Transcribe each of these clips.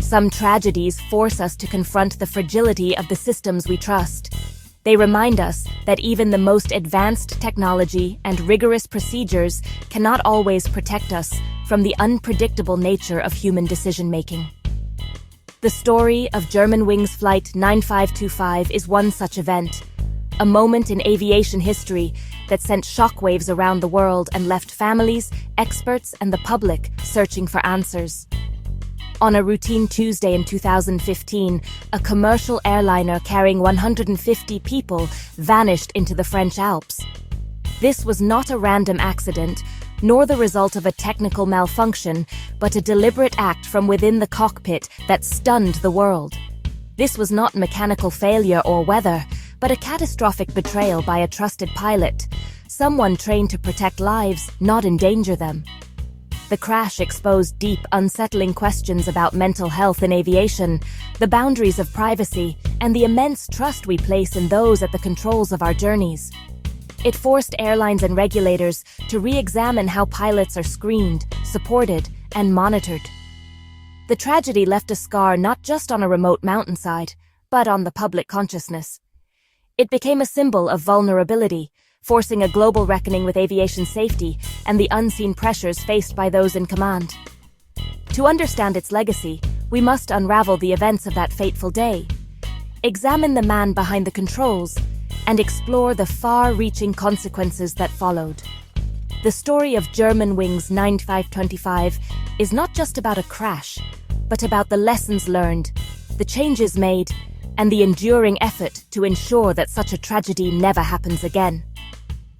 Some tragedies force us to confront the fragility of the systems we trust. They remind us that even the most advanced technology and rigorous procedures cannot always protect us from the unpredictable nature of human decision-making. The story of Germanwings Flight 9525 is one such event, a moment in aviation history that sent shockwaves around the world and left families, experts, and the public searching for answers. On a routine Tuesday in 2015, a commercial airliner carrying 150 people vanished into the French Alps. This was not a random accident, nor the result of a technical malfunction, but a deliberate act from within the cockpit that stunned the world. This was not mechanical failure or weather, but a catastrophic betrayal by a trusted pilot, someone trained to protect lives, not endanger them. The crash exposed deep, unsettling questions about mental health in aviation, the boundaries of privacy, and the immense trust we place in those at the controls of our journeys. It forced airlines and regulators to re-examine how pilots are screened, supported, and monitored. The tragedy left a scar not just on a remote mountainside, but on the public consciousness. It became a symbol of vulnerability, forcing a global reckoning with aviation safety and the unseen pressures faced by those in command. To understand its legacy, we must unravel the events of that fateful day, examine the man behind the controls, and explore the far-reaching consequences that followed. The story of Germanwings 9525 is not just about a crash, but about the lessons learned, the changes made, and the enduring effort to ensure that such a tragedy never happens again.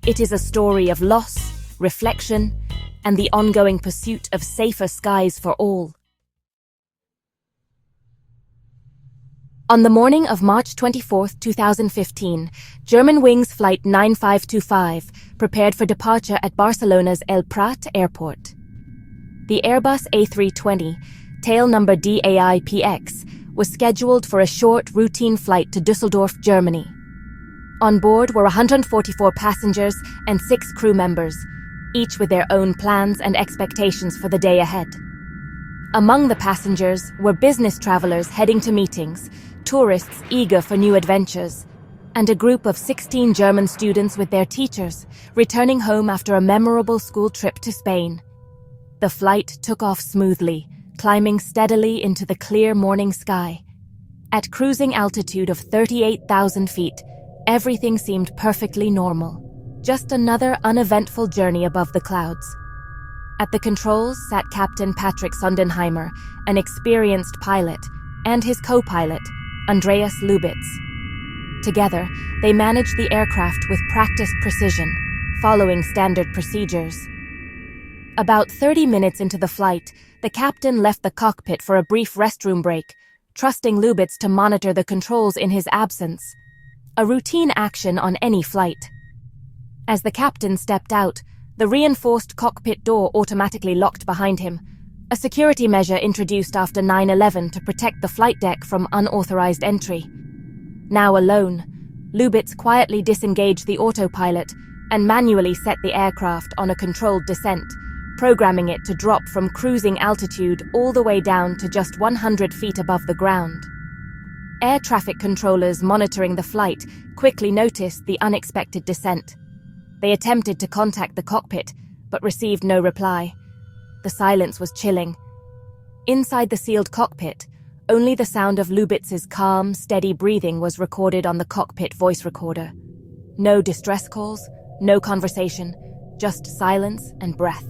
It is a story of loss, reflection, and the ongoing pursuit of safer skies for all. On the morning of March 24, 2015, Germanwings Flight 9525 prepared for departure at Barcelona's El Prat airport. The Airbus A320, tail number DAI-PX, was scheduled for a short, routine flight to Düsseldorf, Germany. On board were 144 passengers and 6 crew members, each with their own plans and expectations for the day ahead. Among the passengers were business travelers heading to meetings, tourists eager for new adventures, and a group of 16 German students with their teachers, returning home after a memorable school trip to Spain. The flight took off smoothly, climbing steadily into the clear morning sky. At cruising altitude of 38,000 feet, everything seemed perfectly normal. Just another uneventful journey above the clouds. At the controls sat Captain Patrick Sondenheimer, an experienced pilot, and his co-pilot, Andreas Lubitz. Together, they managed the aircraft with practiced precision, following standard procedures. About 30 minutes into the flight, the captain left the cockpit for a brief restroom break, trusting Lubitz to monitor the controls in his absence. A routine action on any flight. As the captain stepped out, the reinforced cockpit door automatically locked behind him, a security measure introduced after 9/11 to protect the flight deck from unauthorized entry. Now alone, Lubitz quietly disengaged the autopilot and manually set the aircraft on a controlled descent, programming it to drop from cruising altitude all the way down to just 100 feet above the ground. Air traffic controllers monitoring the flight quickly noticed the unexpected descent. They attempted to contact the cockpit, but received no reply. The silence was chilling. Inside the sealed cockpit, only the sound of Lubitz's calm, steady breathing was recorded on the cockpit voice recorder. No distress calls, no conversation, just silence and breath.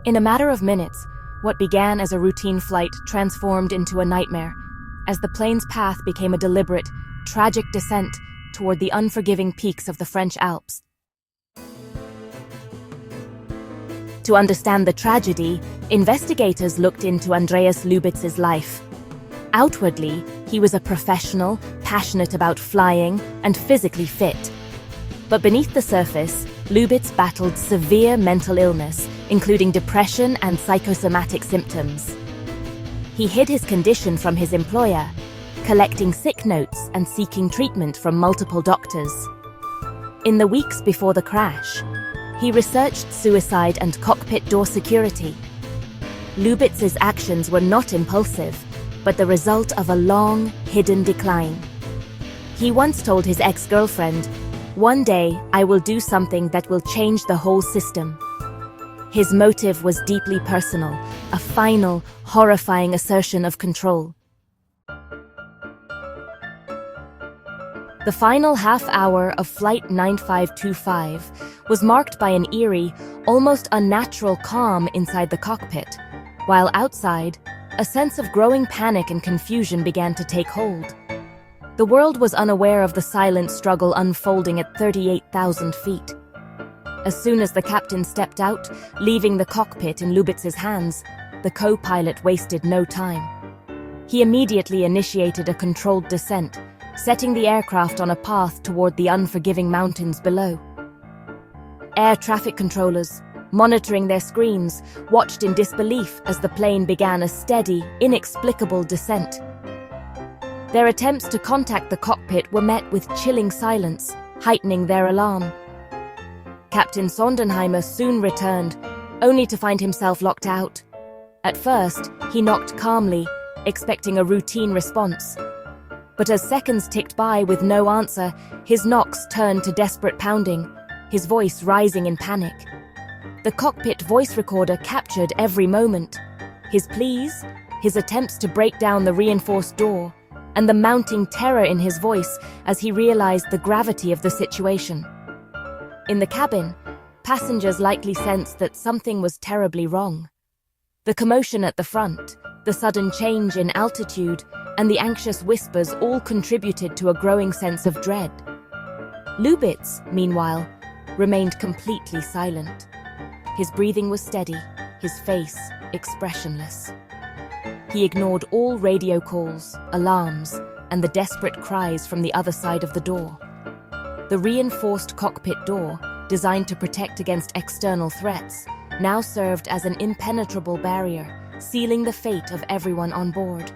In a matter of minutes, what began as a routine flight transformed into a nightmare, as the plane's path became a deliberate, tragic descent toward the unforgiving peaks of the French Alps. To understand the tragedy, investigators looked into Andreas Lubitz's life. Outwardly, he was a professional, passionate about flying, and physically fit. But beneath the surface, Lubitz battled severe mental illness, including depression and psychosomatic symptoms. He hid his condition from his employer, collecting sick notes and seeking treatment from multiple doctors. In the weeks before the crash, he researched suicide and cockpit door security. Lubitz's actions were not impulsive. but the result of a long, hidden decline. He once told his ex-girlfriend, "One day, I will do something that will change the whole system." His motive was deeply personal, a final, horrifying assertion of control. The final half-hour of Flight 9525 was marked by an eerie, almost unnatural calm inside the cockpit, while outside, a sense of growing panic and confusion began to take hold. The world was unaware of the silent struggle unfolding at 38,000 feet. As soon as the captain stepped out, leaving the cockpit in Lubitz's hands, the co-pilot wasted no time. He immediately initiated a controlled descent, setting the aircraft on a path toward the unforgiving mountains below. Air traffic controllers, monitoring their screens, watched in disbelief as the plane began a steady, inexplicable descent. Their attempts to contact the cockpit were met with chilling silence, heightening their alarm. Captain Sondenheimer soon returned, only to find himself locked out. At first, he knocked calmly, expecting a routine response. But as seconds ticked by with no answer, his knocks turned to desperate pounding, his voice rising in panic. The cockpit voice recorder captured every moment. His pleas, his attempts to break down the reinforced door, and the mounting terror in his voice as he realized the gravity of the situation. In the cabin, passengers likely sensed that something was terribly wrong. The commotion at the front, the sudden change in altitude, and the anxious whispers all contributed to a growing sense of dread. Lubitz, meanwhile, remained completely silent. His breathing was steady, his face expressionless. He ignored all radio calls, alarms, and the desperate cries from the other side of the door. The reinforced cockpit door, designed to protect against external threats, now served as an impenetrable barrier, sealing the fate of everyone on board.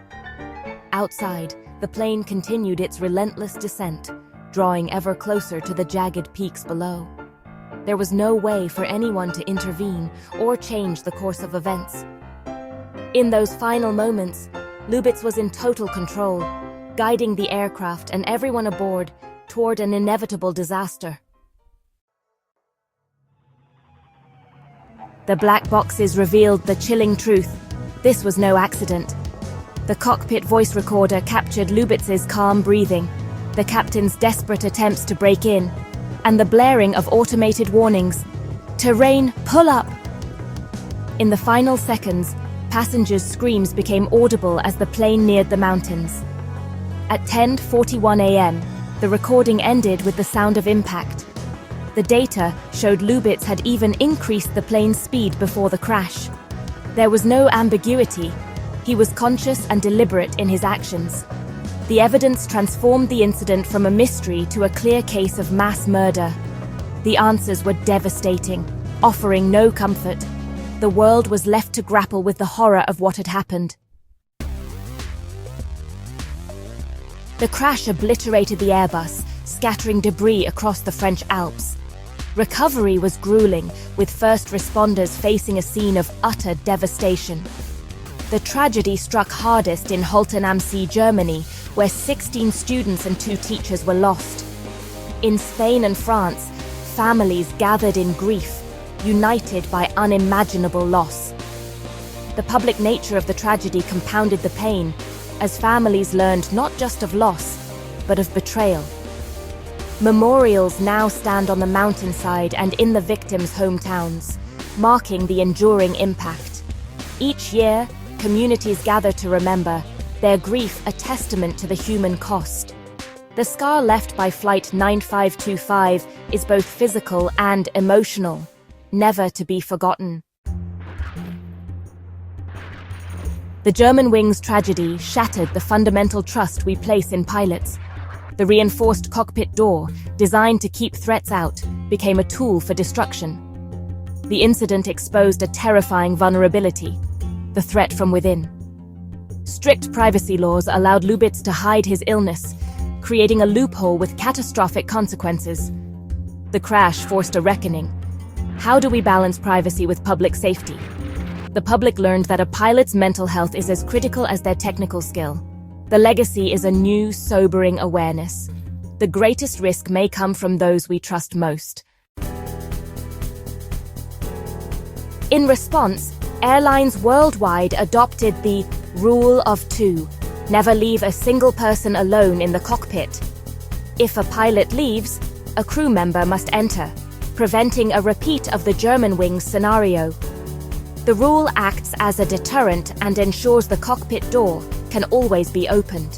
Outside, the plane continued its relentless descent, drawing ever closer to the jagged peaks below. There was no way for anyone to intervene or change the course of events. In those final moments, Lubitz was in total control, guiding the aircraft and everyone aboard toward an inevitable disaster. The black boxes revealed the chilling truth. This was no accident. The cockpit voice recorder captured Lubitz's calm breathing, the captain's desperate attempts to break in, and the blaring of automated warnings. "Terrain, pull up!" In the final seconds, passengers' screams became audible as the plane neared the mountains. At 10:41 a.m., the recording ended with the sound of impact. The data showed Lubitz had even increased the plane's speed before the crash. There was no ambiguity. He was conscious and deliberate in his actions. The evidence transformed the incident from a mystery to a clear case of mass murder. The answers were devastating, offering no comfort. The world was left to grapple with the horror of what had happened. The crash obliterated the Airbus, scattering debris across the French Alps. Recovery was grueling, with first responders facing a scene of utter devastation. The tragedy struck hardest in Holten am See, Germany, where 16 students and 2 teachers were lost. In Spain and France, families gathered in grief, united by unimaginable loss. The public nature of the tragedy compounded the pain, as families learned not just of loss, but of betrayal. Memorials now stand on the mountainside and in the victims' hometowns, marking the enduring impact. Each year, communities gather to remember, their grief a testament to the human cost. The scar left by Flight 9525 is both physical and emotional, never to be forgotten. The Germanwings tragedy shattered the fundamental trust we place in pilots. The reinforced cockpit door, designed to keep threats out, became a tool for destruction. The incident exposed a terrifying vulnerability, the threat from within. Strict privacy laws allowed Lubitz to hide his illness, creating a loophole with catastrophic consequences. The crash forced a reckoning. How do we balance privacy with public safety? the public learned that a pilot's mental health is as critical as their technical skill. The legacy is a new, sobering awareness. The greatest risk may come from those we trust most. In response, airlines worldwide adopted the Rule of Two: never leave a single person alone in the cockpit. If a pilot leaves, a crew member must enter, preventing a repeat of the Germanwings scenario. The rule acts as a deterrent and ensures the cockpit door can always be opened.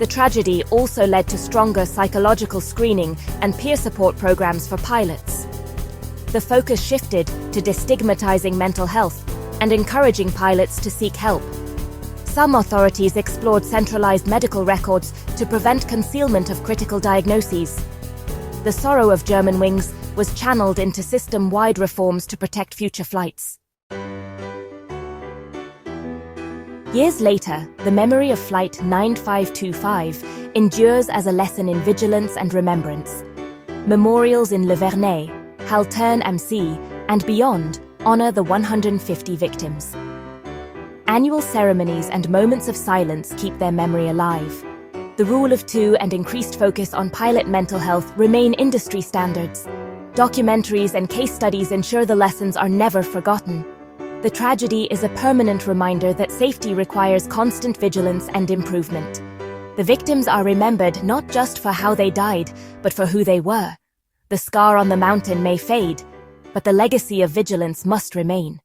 The tragedy also led to stronger psychological screening and peer support programs for pilots. The focus shifted to destigmatizing mental health and encouraging pilots to seek help. Some authorities explored centralized medical records to prevent concealment of critical diagnoses. The sorrow of Germanwings was channeled into system-wide reforms to protect future flights. Years later, the memory of Flight 9525 endures as a lesson in vigilance and remembrance. Memorials in Le Vernet, Haltern-am-See, and beyond honor the 150 victims. Annual ceremonies and moments of silence keep their memory alive. The Rule of Two and increased focus on pilot mental health remain industry standards. Documentaries and case studies ensure the lessons are never forgotten. The tragedy is a permanent reminder that safety requires constant vigilance and improvement. The victims are remembered not just for how they died, but for who they were. The scar on the mountain may fade, but the legacy of vigilance must remain.